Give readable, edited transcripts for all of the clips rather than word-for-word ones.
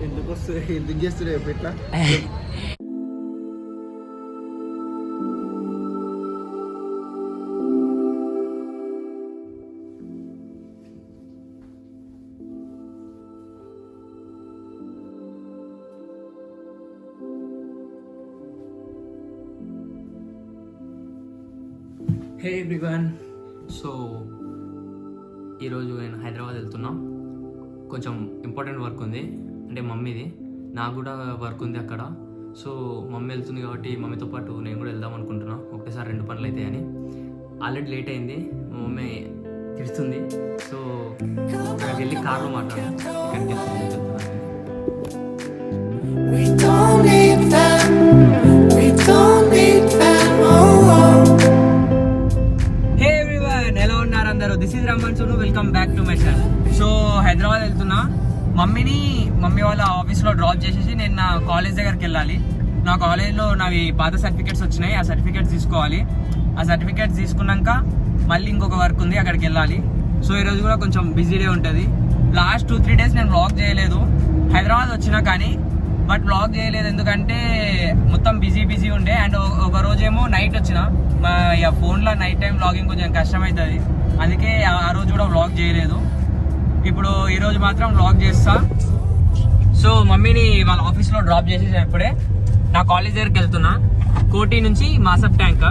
ఎందుకు వస్తుంది, ఎందుకు చేస్తున్నావు ఎట్లా? హే ఎవ్రీవన్, సో ఈరోజు నేను హైదరాబాద్ వెళ్తున్నా. కొంచెం ఇంపార్టెంట్ వర్క్ ఉంది, అంటే మమ్మీది. నాకు కూడా వర్క్ ఉంది అక్కడ. సో మమ్మీ వెళ్తుంది కాబట్టి మమ్మీతో పాటు నేను కూడా వెళ్దాం అనుకుంటున్నా. ఒకటేసారి 2 పనులు అవుతాయని. ఆల్రెడీ లేట్ అయింది, మా మమ్మీ తిడుతుంది. సో అక్కడికి వెళ్ళి కార్లో మాట్లాడాను. ఇక్కడికి వెళ్తున్నాను. This is Raman Sonu, welcome back to my channel. So Hyderabad వెళ్తున్నా. మమ్మీ వాళ్ళ ఆఫీస్లో డ్రాప్ చేసేసి నేను నా కాలేజ్ దగ్గరికి వెళ్ళాలి. నా కాలేజ్లో నావి పాత సర్టిఫికేట్స్ వచ్చినాయి, ఆ సర్టిఫికేట్స్ తీసుకోవాలి. ఆ సర్టిఫికేట్స్ తీసుకున్నాక మళ్ళీ ఇంకొక వర్క్ ఉంది, అక్కడికి వెళ్ళాలి. సో ఈరోజు కూడా కొంచెం బిజీ డే ఉంటుంది. లాస్ట్ 2-3 డేస్ నేను వ్లాగ్ చేయలేదు. హైదరాబాద్ వచ్చినా కానీ బట్ వ్లాగ్ చేయలేదు, ఎందుకంటే మొత్తం బిజీ ఉండే. అండ్ ఒక రోజేమో నైట్ వచ్చిన, మా ఫోన్లో నైట్ టైం వ్లాగింగ్ కొంచెం కష్టమవుతుంది, అందుకే ఆ రోజు కూడా వ్లాగ్ చేయలేదు. ఇప్పుడు ఈరోజు మాత్రం వ్లాగ్ చేస్తా. సో మమ్మీని వాళ్ళ ఆఫీస్లో డ్రాప్ చేసేసాను. ఇప్పుడే నా కాలేజ్ దగ్గరికి వెళ్తున్నా. కోటి నుంచి మాసప్ ట్యాంక్.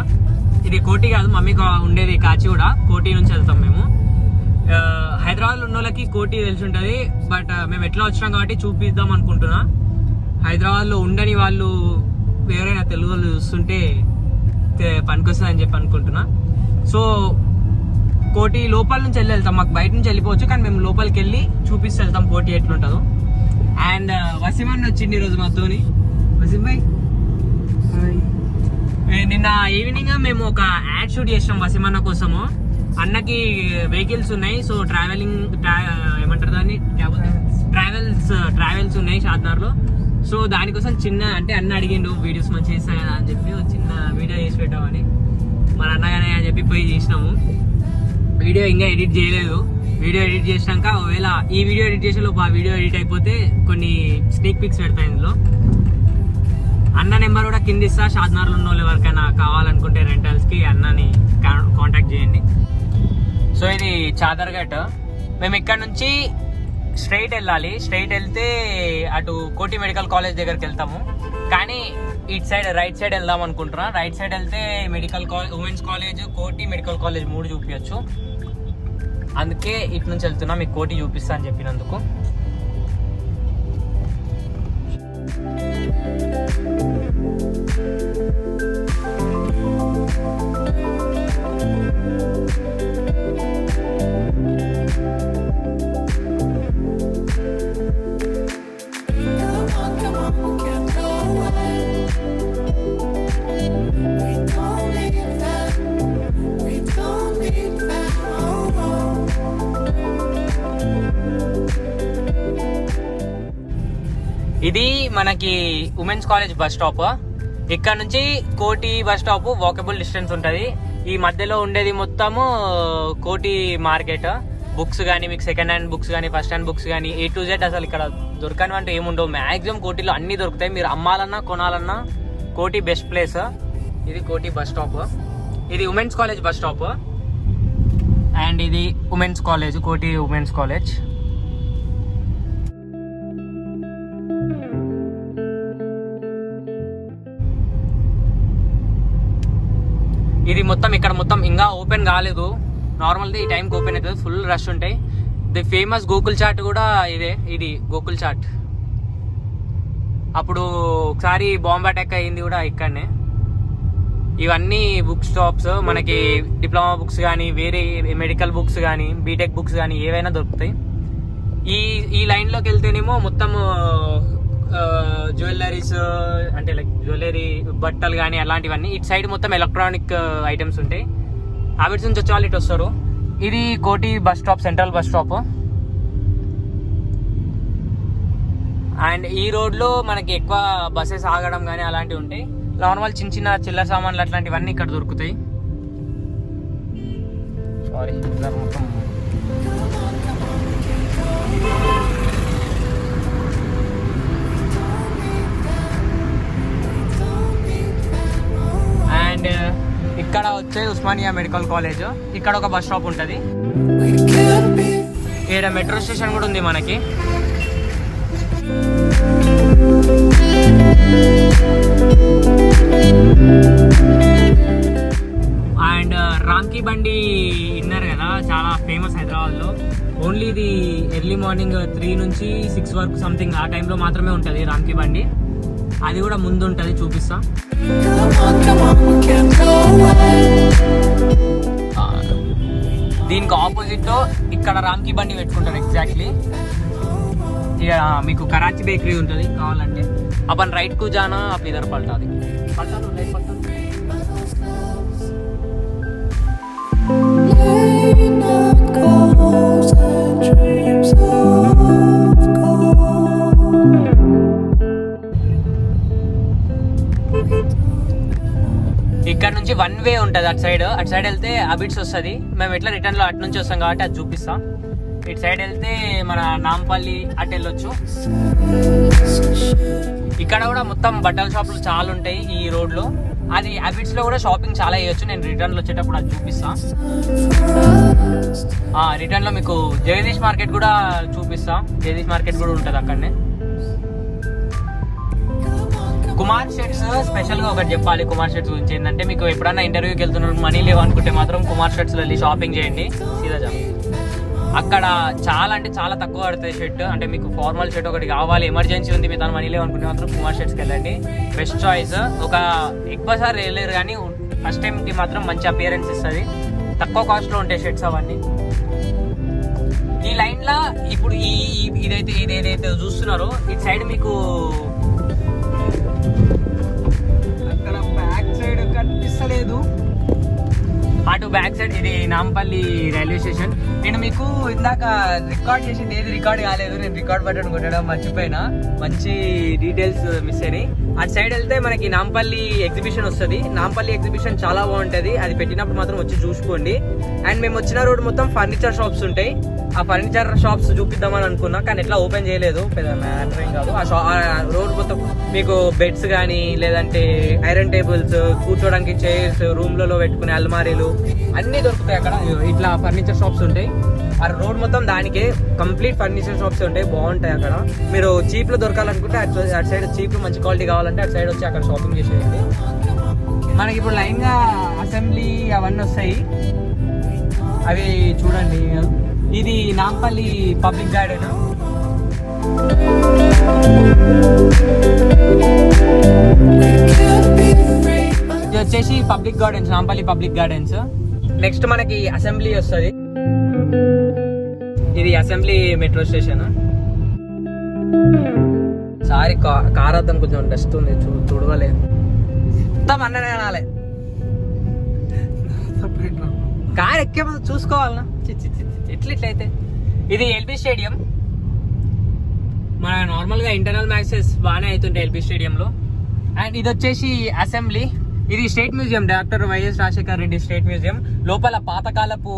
ఇది కోటి కాదు, మమ్మీ ఉండేది కాచిగూడ. కోటి నుంచి వెళ్తాం మేము. హైదరాబాద్లో ఉన్న వాళ్ళకి కోటి తెలిసి ఉంటుంది, బట్ మేము ఎట్లా వచ్చినాం కాబట్టి చూపిద్దాం అనుకుంటున్నా. హైదరాబాద్లో ఉండని వాళ్ళు ఎవరైనా తెలుగు వాళ్ళు చూస్తుంటే పనికొస్తుందని చెప్పి అనుకుంటున్నా. సో కోటి లోపల నుంచి వెళ్తాం, మాకు బయట నుంచి వెళ్ళిపోవచ్చు, కానీ మేము లోపలికి వెళ్ళి చూపిస్తే వెళ్తాం కోటి ఎట్లుంటుందో. అండ్ వసీం అన్న వచ్చింది ఈరోజు మాతోని. వసీం భాయ్, నిన్న ఈవినింగ్ మేము ఒక యాడ్ షూట్ చేసినాం వసీం అన్న కోసము. అన్నకి ఉన్నాయి, సో ఏమంటారు దాన్ని, ట్రావెల్స్ ఉన్నాయి షాద్నగర్లో. సో దానికోసం చిన్న, అంటే అన్న అడిగిండు వీడియోస్ మంచిగా చేస్తా కదా అని చెప్పి చిన్న వీడియో చేసి పెట్టామని, మన అన్నగానే అని చెప్పి పోయి చేసినాము. వీడియో ఇంకా ఎడిట్ చేయలేదు. వీడియో ఎడిట్ చేసినాక ఒకవేళ ఈ వీడియో ఎడిట్ చేసేలోపు ఆ వీడియో ఎడిట్ అయిపోతే కొన్ని స్నేక్ పిక్స్ పెడతాయి ఇందులో. అన్న నెంబర్ కూడా కింద ఇస్తా. షాద్నగర్లో ఉన్న వాళ్ళు ఎవరికైనా కావాలనుకుంటే రెంటల్స్కి అన్నని కాంటాక్ట్ చేయండి. సో ఇది చాదర్ఘట్. మేము ఇక్కడ నుంచి స్ట్రైట్ వెళ్ళాలి. స్ట్రైట్ వెళ్తే అటు కోటి మెడికల్ కాలేజ్ దగ్గరికి వెళ్తాము, కానీ ఇటు సైడ్ రైట్ సైడ్ వెళ్దాం అనుకుంటున్నా. రైట్ సైడ్ వెళ్తే ఉమెన్స్ కాలేజ్, కోటి మెడికల్ కాలేజ్ 3 చూపించచ్చు. అందుకే ఇటు నుంచి వెళ్తున్నా, మీకు కోటి చూపిస్తా అని చెప్పినందుకు. ఇది మనకి ఉమెన్స్ కాలేజ్ బస్ స్టాప్. ఇక్కడ నుంచి కోటి బస్ స్టాప్ వాకబుల్ డిస్టెన్స్ ఉంటుంది. ఈ మధ్యలో ఉండేది మొత్తము కోటి మార్కెట్. బుక్స్ కానీ, మీకు సెకండ్ హ్యాండ్ బుక్స్ కానీ, ఫస్ట్ హ్యాండ్ బుక్స్ కానీ, A to Z అసలు ఇక్కడ దొరకని అంటే ఏముండవు. మ్యాక్సిమం కోటిలో అన్ని దొరుకుతాయి. మీరు అమ్మాలన్నా కొనాలన్నా కోటి బెస్ట్ ప్లేస్. ఇది కోటి బస్ స్టాప్. ఇది women's college bus stop. And ఇది ఉమెన్స్ కాలేజ్, కోటి ఉమెన్స్ కాలేజ్. ఇది మొత్తం ఇక్కడ మొత్తం ఇంకా ఓపెన్ కాలేదు. నార్మల్గా ఈ టైంకి ఓపెన్ అవుతుంది, ఫుల్ రష్ ఉంటాయి. ది ఫేమస్ గోకుల్ చాట్ కూడా ఇదే. ఇది గోకుల్ చాట్. అప్పుడు ఒకసారి బాంబ్ అటాక్ అయ్యింది కూడా ఇక్కడనే. ఇవన్నీ బుక్ స్టాప్స్. మనకి డిప్లొమా బుక్స్ కానీ, వేరే మెడికల్ బుక్స్ కానీ, బీటెక్ బుక్స్ కానీ ఏవైనా దొరుకుతాయి. ఈ లైన్లోకి వెళ్తేనేమో మొత్తం జ్యువెలరీస్, అంటే లైక్ జ్యువెలరీ, బట్టలు కానీ అలాంటివన్నీ. ఇటు సైడ్ మొత్తం ఎలక్ట్రానిక్ ఐటమ్స్ ఉంటాయి. హ్యాబిట్స్ నుంచి వచ్చే వాళ్ళు ఇటు వస్తారు. ఇది కోటి bus stop, central bus stop. And ఈ రోడ్లో మనకి ఎక్కువ బస్సెస్ ఆగడం కానీ అలాంటివి ఉంటాయి. నార్మల్ చిన్న చిన్న చిల్లర సామాన్లు అట్లాంటివన్నీ ఇక్కడ దొరుకుతాయి. సారీ, మొత్తం వచ్చేది ఉస్మానియా మెడికల్ కాలేజ్. ఇక్కడ ఒక బస్ స్టాప్ ఉంటుంది. ఇక్కడ మెట్రో స్టేషన్ కూడా ఉంది మనకి. అండ్ రాంకీ బండి విన్నారు కదా, చాలా ఫేమస్ హైదరాబాద్లో. ఓన్లీ ఇది ఎర్లీ మార్నింగ్ 3 నుంచి 6 వరకు సంథింగ్ ఆ టైంలో మాత్రమే ఉంటుంది రాంకీ బండి. అది కూడా ముందు ఉంటుంది, చూపిస్తా. దీనికి ఆపోజిట్ ఇక్కడ రాంకీ బండి పెట్టుకుంటారు ఎగ్జాక్ట్లీ. ఇక మీకు కరాచీ బేకరీ ఉంటుంది కావాలంటే. अपन राइट को जाना, आप इधर पलटा देंगे. पलटा लो, राइट पलटा लो. ఇక్కడ నుంచి 1 వే ఉంటుంది. అటు సైడ్ వెళ్తే అబిట్స్ వస్తుంది. మేము ఎట్లా రిటర్న్ లో అటు నుంచి వస్తాం కాబట్టి అది చూపిస్తాం. ఇటు సైడ్ వెళ్తే మన నాంపల్లి అటు వెళ్ళొచ్చు. ఇక్కడ కూడా మొత్తం బట్టల షాపులు చాలా ఉంటాయి ఈ రోడ్ లో. అది అబిట్స్ లో కూడా షాపింగ్ చాలా చేయొచ్చు. నేను రిటర్న్ లో వచ్చేటప్పుడు అది చూపిస్తా. రిటర్న్ లో మీకు జగదీష్ మార్కెట్ కూడా చూపిస్తా. జగదీష్ మార్కెట్ కూడా ఉంటుంది అక్కడనే. కుమార్ షర్ట్స్ స్పెషల్ గా ఒకటి చెప్పాలి. కుమార్ షర్ట్స్ గురించి ఏంటంటే, మీకు ఎప్పుడైనా ఇంటర్వ్యూకి వెళ్తున్నారు, మనీ లేవు అనుకుంటే మాత్రం కుమార్ షర్ట్స్ వెళ్ళి షాపింగ్ చేయండి. సీదా అక్కడ చాలా అంటే చాలా తక్కువ పడుతుంది షర్ట్. అంటే మీకు ఫార్మల్ షర్ట్ ఒకటి కావాలి, ఎమర్జెన్సీ ఉంది, మీ తన మనీ లేవు అనుకుంటే మాత్రం కుమార్ షర్ట్స్కి వెళ్ళండి. Best choice. ఒక ఎక్కువసారి వెళ్ళలేరు కానీ ఫస్ట్ టైంకి మాత్రం మంచి అపియరెన్స్ ఇస్తుంది. తక్కువ కాస్ట్లో ఉంటాయి షర్ట్స్ అవన్నీ. ఈ లైన్లో ఇప్పుడు ఇదేదైతే చూస్తున్నారో ఇటు సైడ్ మీకు అక్కడ బ్యాక్ సైడ్ కనిపిస్తలేదు. అటు బ్యాక్ సైడ్ ఇది నాంపల్లి రైల్వే స్టేషన్. నేను మీకు ఇందాక రికార్డ్ చేసింది ఏది రికార్డ్ కాలేదు. నేను రికార్డ్ బటన్ కొట్టడం మర్చిపోయినా. మంచి డీటెయిల్స్ మిస్ అయినాయి. అటు సైడ్ వెళ్తే మనకి నాంపల్లి ఎగ్జిబిషన్ వస్తుంది. నాంపల్లి ఎగ్జిబిషన్ చాలా బాగుంటుంది. అది పెట్టినప్పుడు మాత్రం వచ్చి చూసుకోండి. అండ్ మేము వచ్చిన రోడ్ మొత్తం ఫర్నిచర్ షాప్స్ ఉంటాయి. ఆ ఫర్నిచర్ షాప్స్ చూపిద్దామని అనుకున్నా కానీ ఎట్లా ఓపెన్ చేయలేదు. పెద్ద మ్యాటర్ ఏం కాదు. ఆ రోడ్ మొత్తం మీకు బెడ్స్ కానీ లేదంటే ఐరన్ టేబుల్స్, కూర్చోడానికి చైర్స్, రూమ్లలో పెట్టుకునే అల్మారీలు అన్నీ దొరుకుతాయి అక్కడ. ఇట్లా ఫర్నిచర్ షాప్స్ ఉంటాయి. ఆ రోడ్ మొత్తం దానికే కంప్లీట్ ఫర్నిచర్ షాప్స్ ఉంటాయి. బాగుంటాయి అక్కడ. మీరు చీప్లో దొరకాలనుకుంటే అటు సైడ్ చీప్లో మంచి క్వాలిటీ కావాలంటే అటు సైడ్ వచ్చి అక్కడ షాపింగ్ చేసేయండి. మనకి ఇప్పుడు లైన్గా అసెంబ్లీ అవన్నీ వస్తాయి, అవి చూడండి. ఇది నాంపల్లి పబ్లిక్ గార్డెన్. ఇది వచ్చేసి public gardens, Nampally public gardens. Next మనకి అసెంబ్లీ వస్తుంది. ఇది assembly metro station. Sorry car అద్దం కొంచెం డస్ట్ ఉంది, చూడవలే. మొత్తం అన్ననే అనాలి. కార్ ఎక్కే చూసుకోవాలన్నా. ఎట్లయితే ఇది ఎల్బీ స్టేడియం. మన నార్మల్గా ఇంటర్నల్ మ్యాచెస్ బాగానే అవుతుంటాయి ఎల్బీ స్టేడియంలో. అండ్ ఇది వచ్చేసి అసెంబ్లీ. ఇది state museum, doctor YS Rajasekhar Reddy state museum. లోపల పాతకాలపు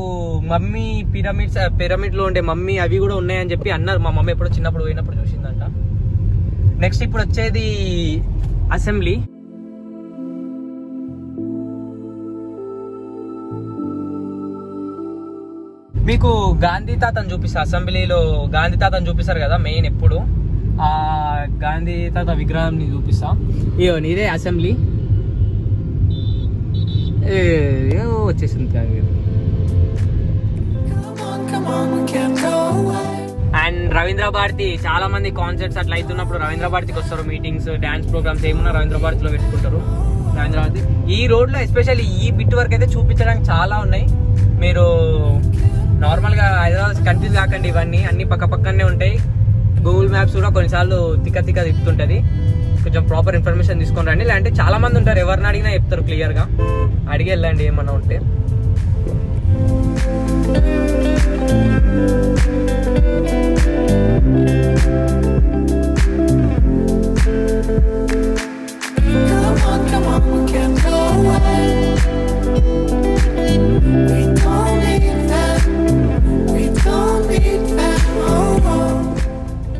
మమ్మీ పిరమిడ్ లో ఉండే మమ్మీ అవి కూడా ఉన్నాయని చెప్పి అన్నారు. మా మమ్మీ ఎప్పుడో చిన్నప్పుడు పోయినప్పుడు చూసిందంట. నెక్స్ట్ ఇప్పుడు వచ్చేది అసెంబ్లీ. మీకు గాంధీ తాతను చూపిస్తా. అసెంబ్లీలో గాంధీ తాతను చూపిస్తారు కదా మెయిన్ ఎప్పుడు. ఆ గాంధీ తాత విగ్రహాన్ని చూపిస్తా. ఇదే అసెంబ్లీ. వచ్చేసింది. అండ్ రవీంద్ర భారతి, చాలా మంది కాన్సర్ట్స్ అట్లా అవుతున్నప్పుడు రవీంద్ర భారతికి వస్తారు. మీటింగ్స్, డాన్స్ ప్రోగ్రామ్స్ ఏమున్నా రవీంద్ర భారతిలో పెట్టుకుంటారు. రవీంద్ర భారతి ఈ రోడ్లో ఎస్పెషల్లీ ఈ బిట్ వరకు అయితే చూపించడానికి చాలా ఉన్నాయి. మీరు నార్మల్గా హైదరాబాద్ కన్ఫ్యూజ్ కాకండి. ఇవన్నీ అన్ని పక్కనే ఉంటాయి. గూగుల్ మ్యాప్స్ కూడా కొన్నిసార్లు తిక్క తిప్పుతుంటుంది. కొంచెం ప్రాపర్ ఇన్ఫర్మేషన్ తీసుకొని రండి. లేదంటే చాలా మంది ఉంటారు, ఎవరిని అడిగినా చెప్తారు క్లియర్గా. అడిగి వెళ్ళండి ఏమన్నా ఉంటే.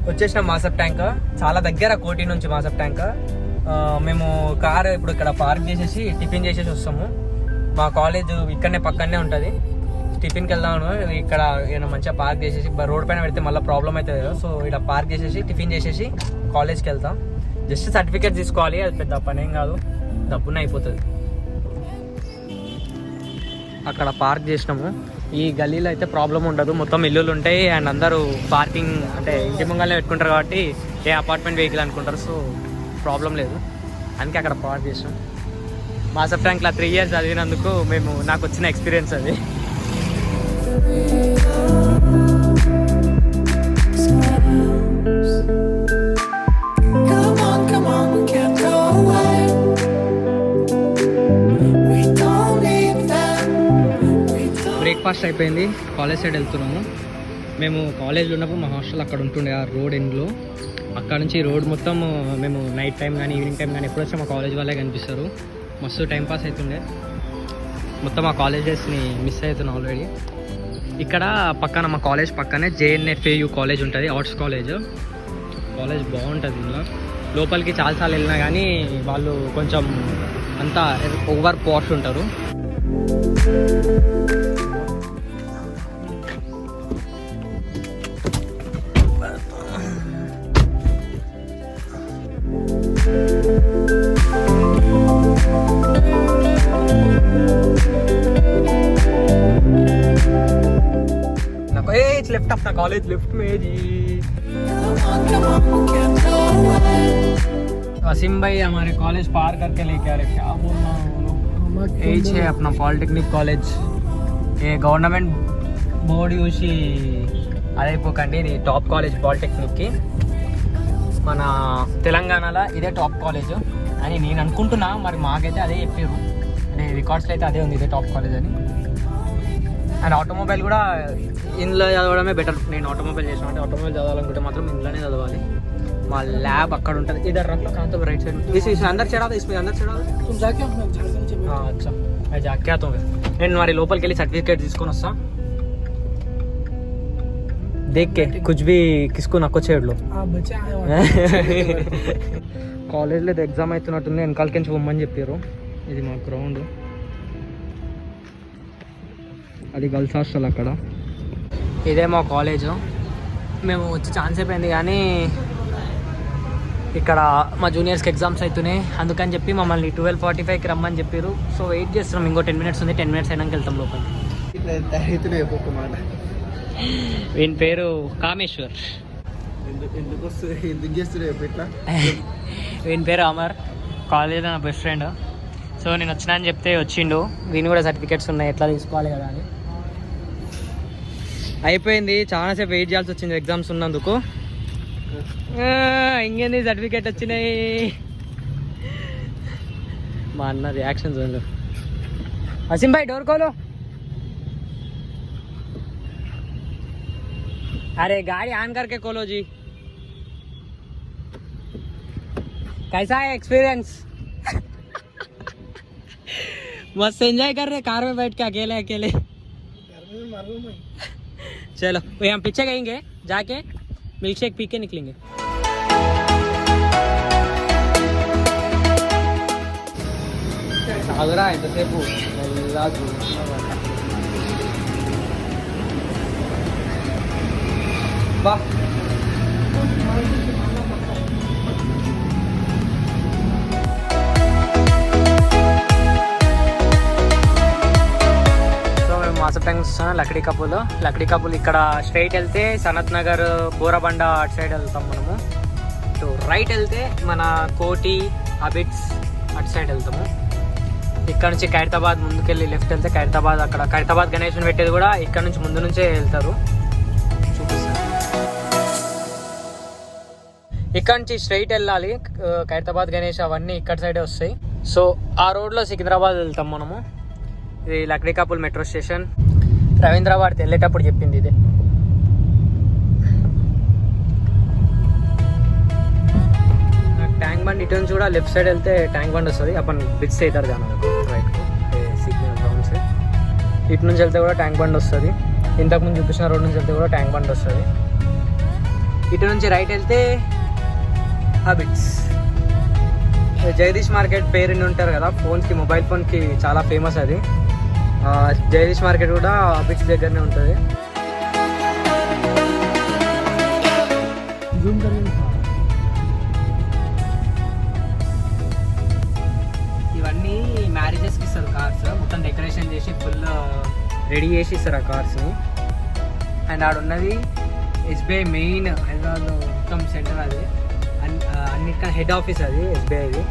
వచ్చేసిన మాసప్ ట్యాంక్ చాలా దగ్గర, కోటి నుంచి మాసప్ ట్యాంక్. మేము కార్ ఇప్పుడు ఇక్కడ పార్క్ చేసేసి టిఫిన్ చేసేసి వస్తాము. మా కాలేజ్ ఇక్కడనే పక్కనే ఉంటుంది. టిఫిన్కి వెళ్దాము. ఇక్కడ ఏమైనా మంచిగా పార్క్ చేసేసి రోడ్ పైన పెడితే మళ్ళీ ప్రాబ్లం అవుతుంది కదా. సో ఇక్కడ పార్క్ చేసేసి టిఫిన్ చేసేసి కాలేజ్కి వెళ్తాం. జస్ట్ సర్టిఫికేట్ తీసుకోవాలి, అది పెద్ద పని ఏం కాదు, డబ్బునే అయిపోతుంది. అక్కడ పార్క్ చేసినాము. ఈ గల్లీలో అయితే ప్రాబ్లం ఉండదు, మొత్తం ఇల్లులు ఉంటాయి అండ్ అందరూ పార్కింగ్ అంటే ఇంటి ముంగల్నే పెట్టుకుంటారు కాబట్టి ఏ అపార్ట్మెంట్ వెహికల్ అనుకుంటారు. సో ప్రాబ్లం లేదు, అందుకే అక్కడ పార్క్ చేసాం. మాసఫ్ ట్యాంక్లో 3 years చదివినందుకు నాకు వచ్చిన ఎక్స్పీరియన్స్ అది. బ్రేక్ఫాస్ట్ అయిపోయింది, కాలేజ్ సైడ్ వెళ్తున్నాము. మేము కాలేజ్లో ఉన్నప్పుడు మా హాస్టల్ అక్కడ ఉంటుండే ఆ రోడ్ ఎండ్లో. అక్కడ నుంచి రోడ్ మొత్తం మేము నైట్ టైం కానీ ఈవినింగ్ టైం కానీ ఎప్పుడు వచ్చా మా కాలేజ్ వాళ్ళే కనిపిస్తారు. మస్తు టైంపాస్ అవుతుండే. మొత్తం మా కాలేజెస్ని మిస్ అవుతున్నాం ఆల్రెడీ. ఇక్కడ పక్కన మా కాలేజ్ పక్కనే JNFAU కాలేజ్ ఉంటుంది, ఆర్ట్స్ కాలేజ్. కాలేజ్ బాగుంటుంది. ఇందులో లోపలికి చాలాసార్లు వెళ్ళినా కానీ వాళ్ళు కొంచెం అంతా ఓవర్ పాష్ ఉంటారు. लेफ्ट अपना कॉलेज लिफ्ट में जी. वसीम भाई हमारे कॉलेज पार करके लेके आ रहे, क्या बोलना यही है अपना पॉलिटेक्निक कॉलेज. ये गवर्नमेंट बोर्ड यूसी అదైపోకండి, ఇది టాప్ కాలేజ్ పాలిటెక్నిక్కి. మన తెలంగాణలో ఇదే టాప్ కాలేజ్ అని నేను అనుకుంటున్నా. మరి మాకైతే అదే చెప్పారు, అంటే రికార్డ్స్లో అయితే అదే ఉంది, ఇదే టాప్ కాలేజ్ అని. అండ్ ఆటోమొబైల్ కూడా ఇందులో చదవడమే బెటర్. నేను ఆటోమొబైల్ చేసిన అంటే ఆటోమొబైల్ చదవాలనుకుంటే మాత్రం ఇందులోనే చదవాలి. మా ల్యాబ్ అక్కడ ఉంటుంది. ఇద్దరు రఫ్లో కాంతో రైట్ సైడ్ అందరు చెడా इसमें अंदर చెడా. अच्छा मैं जाके आता हूँ. నేను మరి లోపలికి వెళ్ళి సర్టిఫికేట్ తీసుకొని వస్తా. देख के कुछ भी किसको నక్కో చేయడ్లో. కాలేజ్లో ఇది ఎగ్జామ్ అవుతున్నట్టుంది, వెనకాలకించి పొమ్మని చెప్పారు. ఇది మా గ్రౌండ్, అది గర్ల్స్ హాస్టల్ అక్కడ. ఇదే మా కాలేజ్. మేము వచ్చి ఛాన్స్ అయిపోయింది కానీ ఇక్కడ మా జూనియర్స్కి ఎగ్జామ్స్ అవుతున్నాయి, అందుకని చెప్పి మమ్మల్ని 12:45కి రమ్మని చెప్పారు. సో వెయిట్ చేస్తున్నాం, ఇంకో 10 minutes ఉంది. 10 minutes అయినాక వెళ్తాం లోపల. వీని పేరు కామేశ్వర్. వీని పేరు అమర్, కాలేజ్లో నా బెస్ట్ ఫ్రెండ్. సో నేను వచ్చినా అని చెప్తే వచ్చిండు. వీని కూడా సర్టిఫికేట్స్ ఉన్నాయి, ఎట్లా తీసుకోవాలి కదా అని. అయిపోయింది, చాలాసేపు వెయిట్ చేయాల్సి వచ్చింది ఎగ్జామ్స్ ఉన్నందుకు. ఇంకేంది సర్టిఫికేట్ వచ్చినాయి. మా అన్న రియాక్షన్స్ ఉంది. వसीम भाई डोर खोलो. अरे गाड़ी ऑन करके खोलो जी. कैसा है एक्सपीरियंस? मस्त एंजॉय कर रहे कार में बैठ के अकेले अकेले. चलो वही हम पीछे गएंगे, जाके मिल्क शेक पी के निकलेंगे. सागरा है तो सेपू वाह. మాసఫ్ ట్యాంక్స్ లక్డీ కపుల్ ఇక్కడ స్ట్రైట్ వెళ్తే సనత్ నగర్ బోరబండ అటు సైడ్ వెళ్తాం మనము. సో రైట్ వెళ్తే మన కోటి అబిట్స్ అటు సైడ్ వెళ్తాము. ఇక్కడ నుంచి ఖైరతాబాద్ ముందుకెళ్ళి లెఫ్ట్ వెళ్తే ఖైరతాబాద్, అక్కడ ఖైరతాబాద్ గణేష్ని పెట్టేది కూడా ఇక్కడ నుంచి ముందు నుంచే వెళ్తారు. చూపిస్తాను, ఇక్కడ నుంచి స్ట్రైట్ వెళ్ళాలి. ఖైరతాబాద్ గణేష్ అవన్నీ ఇక్కడ సైడే వస్తాయి. సో ఆ రోడ్లో సికింద్రాబాద్ వెళ్తాం మనము. ఇది లక్డీ కపుల్ మెట్రో స్టేషన్. రవీంద్రబాద్ వెళ్ళేటప్పుడు చెప్పింది ఇదే. ట్యాంక్ బండ్ ఇటు నుంచి కూడా లెఫ్ట్ సైడ్ వెళ్తే ట్యాంక్ బండ్ వస్తుంది. अपन ब्रिज से इधर जाना है राइट को सिग्नल ग्राउंड से. ఇటు నుంచి వెళ్తే కూడా ట్యాంక్ బండ్ వస్తుంది. ఇంతకుముందు చూపించిన రోడ్ నుంచి వెళ్తే కూడా ట్యాంక్ బండ్ వస్తుంది. ఇటు నుంచి రైట్ వెళ్తే అబిట్స్. జగదీష్ మార్కెట్ పేరు ఉంటారు కదా, ఫోన్స్కి మొబైల్ ఫోన్కి చాలా ఫేమస్ అది. జగదీష్ మార్కెట్ కూడా బిట్స్ దగ్గరనే ఉంటుంది. ఇవన్నీ మ్యారేజెస్కి ఇస్తారు కార్స్, మొత్తం డెకరేషన్ చేసి ఫుల్ రెడీ చేసి ఇస్తారు ఆ కార్స్ని. అండ్ ఆడ ఉన్నది ఎస్బీఐ మెయిన్ హైదరాబాద్లో మొత్తం సెంటర్, అది అన్నిటికన్నా హెడ్ ఆఫీస్ అది ఎస్బీఐది.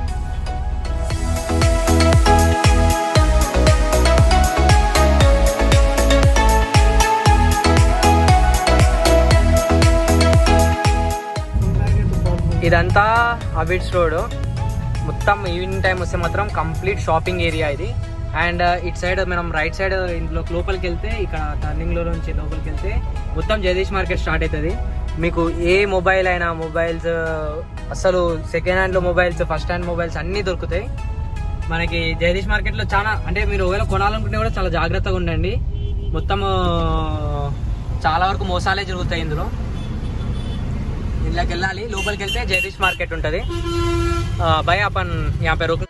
ఇదంతా అబిడ్స్ రోడ్. మొత్తం ఈవినింగ్ టైం వస్తే మాత్రం కంప్లీట్ షాపింగ్ ఏరియా ఇది. అండ్ ఇటు సైడ్ మనం రైట్ సైడ్ ఇంట్లో లోపలికి వెళ్తే, ఇక్కడ టర్నింగ్లో నుంచి లోపలికి వెళ్తే మొత్తం జగదీష్ మార్కెట్ స్టార్ట్ అవుతుంది. మీకు ఏ మొబైల్ అయినా, మొబైల్స్ అసలు సెకండ్ హ్యాండ్లో మొబైల్స్, ఫస్ట్ హ్యాండ్ మొబైల్స్ అన్నీ దొరుకుతాయి మనకి జగదీష్ మార్కెట్లో. చాలా అంటే మీరు ఒకవేళ కొనాలనుకుంటే కూడా చాలా జాగ్రత్తగా ఉండండి. మొత్తం చాలా వరకు మోసాలే జరుగుతాయి ఇందులో. ఇంట్లోకి వెళ్ళాలి, లోపలికి వెళ్తే జగదీష్ మార్కెట్ ఉంటుంది. భయ अपन यहाँ पे रुक.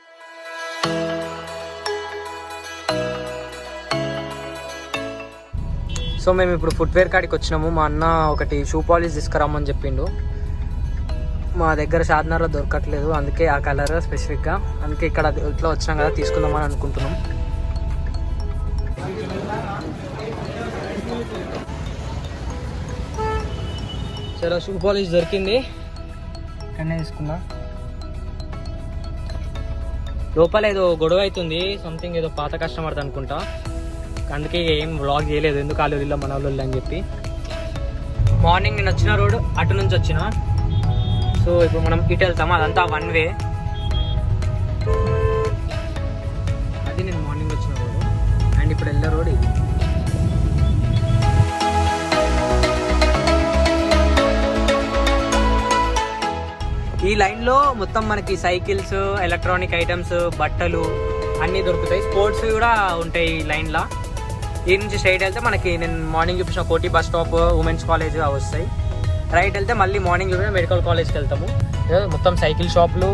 సో మేము ఇప్పుడు ఫుట్వేర్ కాడికి వచ్చినాము. మా అన్న ఒకటి షూ పాలిష్ తీసుకురామని చెప్పిండు. మా దగ్గర షాద్నగర్లో దొరకట్లేదు, అందుకే ఆ కలర్ స్పెసిఫిక్గా, అందుకే ఇక్కడ ఇట్లా వచ్చినాం కదా తీసుకుందామని అనుకుంటున్నాం. చలో షూ పాలిష్ దొరికింది, ఇక్కడనే తీసుకున్నా. లోపల ఏదో గొడవ అవుతుంది, సంథింగ్ ఏదో పాత కస్టమర్ది అనుకుంటా, అందుకే ఏం వ్లాగ్ చేయలేదు, ఎందుకు ఆలోచిలో మన వాళ్ళు అని చెప్పి. మార్నింగ్ నేను వచ్చిన రోడ్ అటు నుంచి వచ్చిన, సో ఇప్పుడు మనం ఇటు వెళ్తాము, అదంతా వన్ వే. అది నేను మార్నింగ్ వచ్చిన రోడ్, అండ్ ఇప్పుడు వెళ్ళే రోడ్ ఇది. ఈ లైన్లో మొత్తం మనకి సైకిల్స్, ఎలక్ట్రానిక్ ఐటమ్స్, బట్టలు అన్నీ దొరుకుతాయి. స్పోర్ట్స్ కూడా ఉంటాయి ఈ లైన్లో. ఈ నుంచి స్ట్రైట్ వెళ్తే మనకి నేను మార్నింగ్ చూపించిన కోటి బస్ స్టాప్, ఉమెన్స్ కాలేజ్ అవి వస్తాయి. రైట్ వెళ్తే మళ్ళీ మార్నింగ్ చూపించిన మెడికల్ కాలేజ్కి వెళ్తాము. మొత్తం సైకిల్ షాపులు,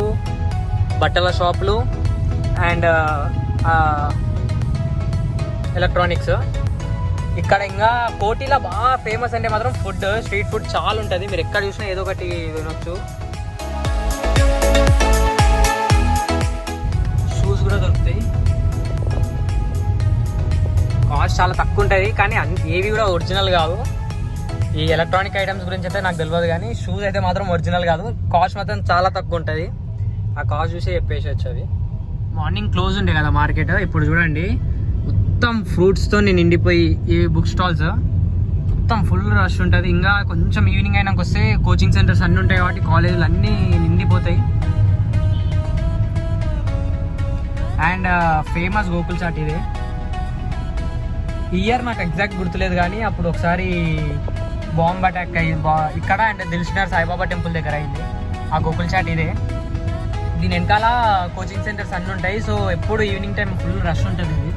బట్టల షాపులు అండ్ ఎలక్ట్రానిక్స్. ఇక్కడ ఇంకా కోటిలో బాగా ఫేమస్ అంటే మాత్రం ఫుడ్, స్ట్రీట్ ఫుడ్ చాలా ఉంటుంది. మీరు ఎక్కడ చూసినా ఏదో ఒకటి తినొచ్చు. షూస్ కూడా దొరుకుతాయి, కాస్ట్ చాలా తక్కువ ఉంటుంది, కానీ ఏవి కూడా ఒరిజినల్ కాదు. ఈ ఎలక్ట్రానిక్ ఐటమ్స్ గురించి అయితే నాకు తెలియదు, కానీ షూస్ అయితే మాత్రం ఒరిజినల్ కాదు. కాస్ట్ మాత్రం చాలా తక్కువ ఉంటుంది, ఆ కాస్ట్ చూసి చెప్పేసి అవి. మార్నింగ్ క్లోజ్ ఉండే కదా మార్కెట్, ఇప్పుడు చూడండి మొత్తం ఫ్రూట్స్తో నిండిపోయి ఈ బుక్ స్టాల్స్ మొత్తం ఫుల్ రష్ ఉంటుంది. ఇంకా కొంచెం ఈవినింగ్ అయినాక వస్తే కోచింగ్ సెంటర్స్ అన్నీ ఉంటాయి కాబట్టి కాలేజీలు అన్నీ నిండిపోతాయి. అండ్ ఫేమస్ గోకుల్ చాట్ ఇదే. ఇయర్ నాకు ఎగ్జాక్ట్ గుర్తులేదు, కానీ అప్పుడు ఒకసారి బాంబ్ అటాక్ అయ్యింది ఇక్కడ, అండ్ దిల్సుఖ్నగర్ సాయిబాబా టెంపుల్ దగ్గర అయింది. ఆ గోకుల్ చాట్ ఇదే. దీని వెనకాల కోచింగ్ సెంటర్స్ అన్నీ ఉంటాయి, సో ఎప్పుడు ఈవినింగ్ టైం ఫుల్ రష్ ఉంటుంది. ఇది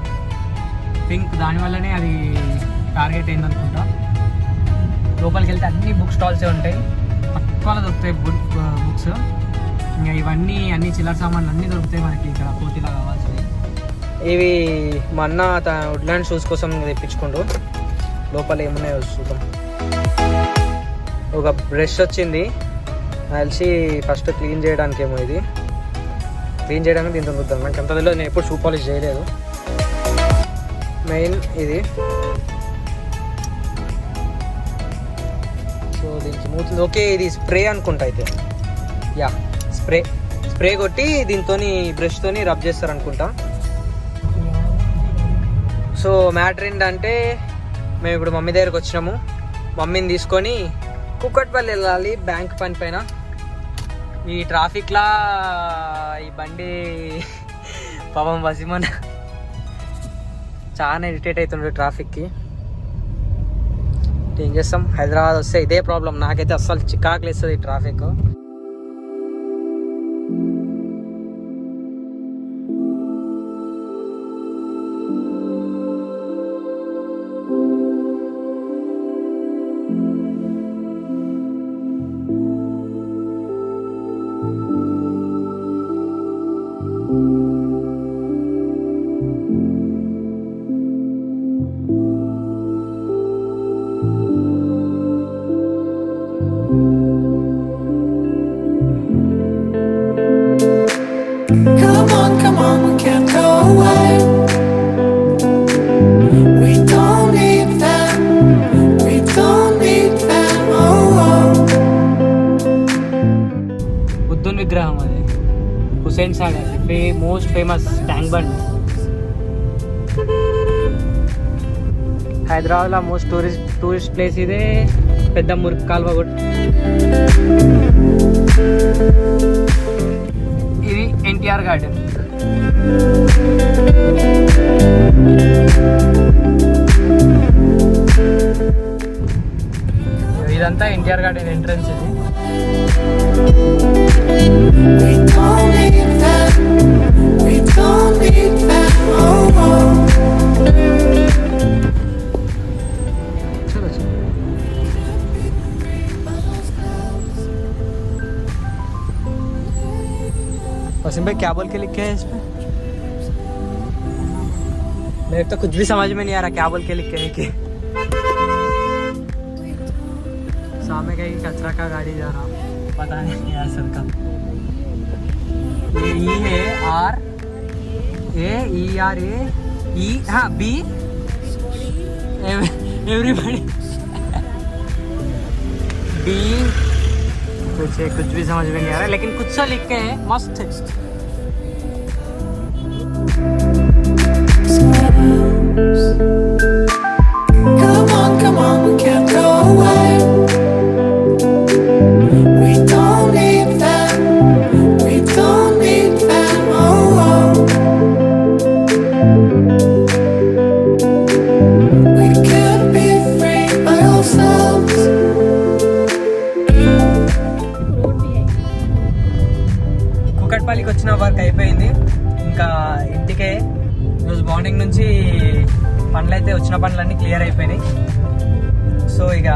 థింక్ దానివల్లనే అది టార్గెట్ అయింది అనుకుంటా. లోపలికి వెళ్తే అన్ని బుక్ స్టాల్సే ఉంటాయి, తక్కువ దొరుకుతాయి బుక్స్. ఇంకా ఇవన్నీ అన్ని చిల్లర సామాన్లు అన్నీ దొరుకుతాయి మనకి ఇక్కడ కోటిలా కావాల్సినవి. ఇవి మా అన్న వుడ్లాండ్ షూస్ కోసం తెప్పించుకుంటూ. లోపల ఏమున్నాయో చూద్దాం. ఒక బ్రష్ వచ్చింది కలిసి, ఫస్ట్ క్లీన్ చేయడానికి ఏమో ఇది క్లీన్ చేయడానికి దీంతో చూద్దాం. నాకు ఎంత తెలియదు, నేను ఎప్పుడు షూ పాలిష్ చేయలేదు. మెయిన్ ఇది, సో దీనికి మూతుంది. ఓకే, ఇది స్ప్రే అనుకుంటా అయితే. యా, స్ప్రే కొట్టి దీంతో బ్రష్తో రబ్ చేస్తారు అనుకుంటా. సో మ్యాటర్ ఏంటంటే మేము ఇప్పుడు మమ్మీ దగ్గరకు వచ్చినాము. మమ్మీని తీసుకొని కుక్కట్పల్లి వెళ్ళాలి బ్యాంక్ పని పైన. ఈ ట్రాఫిక్లా ఈ బండి పాపం వసిమన్ చాలా ఇరిటేట్ అవుతుండే ట్రాఫిక్కి. ఏం చేస్తాం, హైదరాబాద్ వస్తే ఇదే ప్రాబ్లం. నాకైతే అస్సలు చికాకులు ఇస్తుంది ఈ ట్రాఫిక్. విగ్రహం అది Hussain Sagar most famous tank bund. హైదరాబాద్లో మోస్ట్ టూరిస్ట్ ప్లేస్ ఇదే. పెద్ద మురికి కాలువ కూడా. ఇది ఎన్టీఆర్ గార్డెన్. ఇదంతా ఎన్టీఆర్ గార్డెన్ ఎంట్రన్స్. ఇది वसीम भाई क्या बोल के लिखे हैं इस पे? मेरे तो कुछ भी समझ में नहीं आ रहा क्या बोल के लिखे हैं कि सामने कहीं कचरा का गाड़ी जा रहा, पता नहीं यार सर का. ये ई है R A E R A ई हाँ बी एवरीबॉडी बी. कुछ भी समझ में नहीं आ रहा लेकिन कुछ सा लिख के है मस्त है. Come on, we can't go away. We don't need them. We don't need them. Oh, oh. We could be free by ourselves. కుకట్పల్లికి వచ్చిన వర్క్ అయిపోయింది. ఇంకా ఇంటికే ఈరోజు మార్నింగ్ నుంచి పనులు అయితే వచ్చిన పనులన్నీ క్లియర్ అయిపోయినాయి. సో ఇక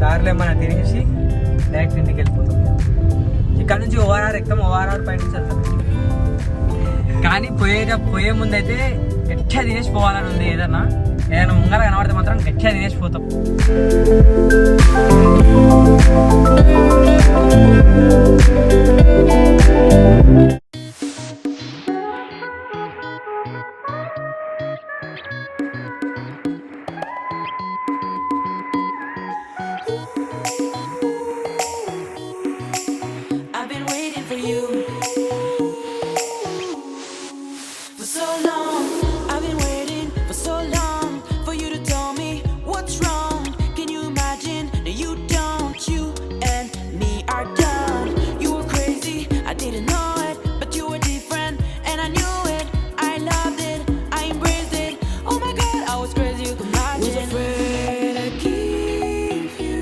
దారిలో ఏమైనా తిరిగేసి డైరెక్ట్ ఇంటికి వెళ్ళిపోతాం. ఇక్కడ నుంచి ఓఆర్ఆర్ ఎక్కుతాం. ఓఆర్ఆర్ పై నుంచి వెళ్తాం. కానీ పోయే ముందు అయితే గట్టిగా తినేసి పోవాలని ఉంది. ఏదైనా ముంగర కనబడితే మాత్రం గట్టిగా తినేసి పోతాం. I've been waiting for you for so long. I've been waiting for so long for you to tell me what's wrong. Can you imagine? No, you don't. You and me are done. You were crazy, I didn't know it, but you were different, and I knew it. I loved it, I embraced it. Oh my God, I was crazy. You can imagine. Was afraid I'd give you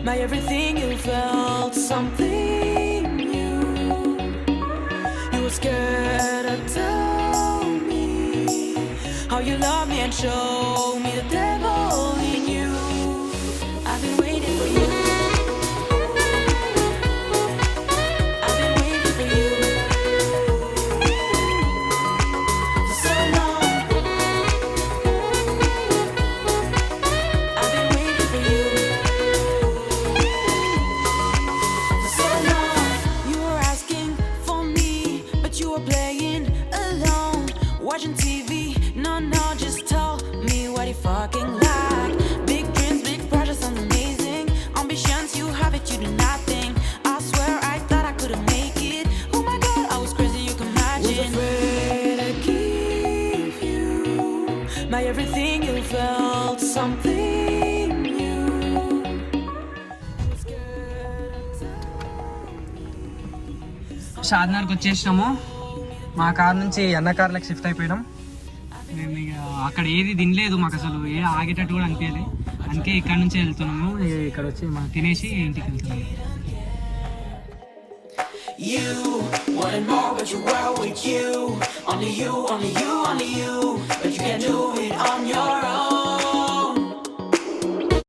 my everything. You felt something new. You were scared to tell me how you love me and show me the devil in you. I've been waiting for you. I've been waiting for you for so long. I've been waiting for you for so long. You were asking for me, but you were playing alone, watching TV. No, just tell me what you fucking like. Big dreams, big pressure, sounds amazing. Ambitions, you have it, you do nothing. I swear I thought I couldn't make it. Oh my God, I was crazy, you can imagine. Was afraid I'd give you my everything. You felt something new. Was scared to tell. షాద్నగర్కి వచ్చేసినాము. మా car నుంచి అన్న కార్లకు shift అయిపోయినాం. మేము ఇక అక్కడ ఏది తినలేదు. మాకు అసలు ఆగేటట్టు కూడా అనిపించలేదు. అందుకే ఇక్కడ నుంచి వెళ్తున్నాము. ఇక్కడ వచ్చి మనం తినేసి ఇంటికి వెళ్తున్నాము. You wanted more, but you were with you. Only you, only you, only you. But you can't do it on your own.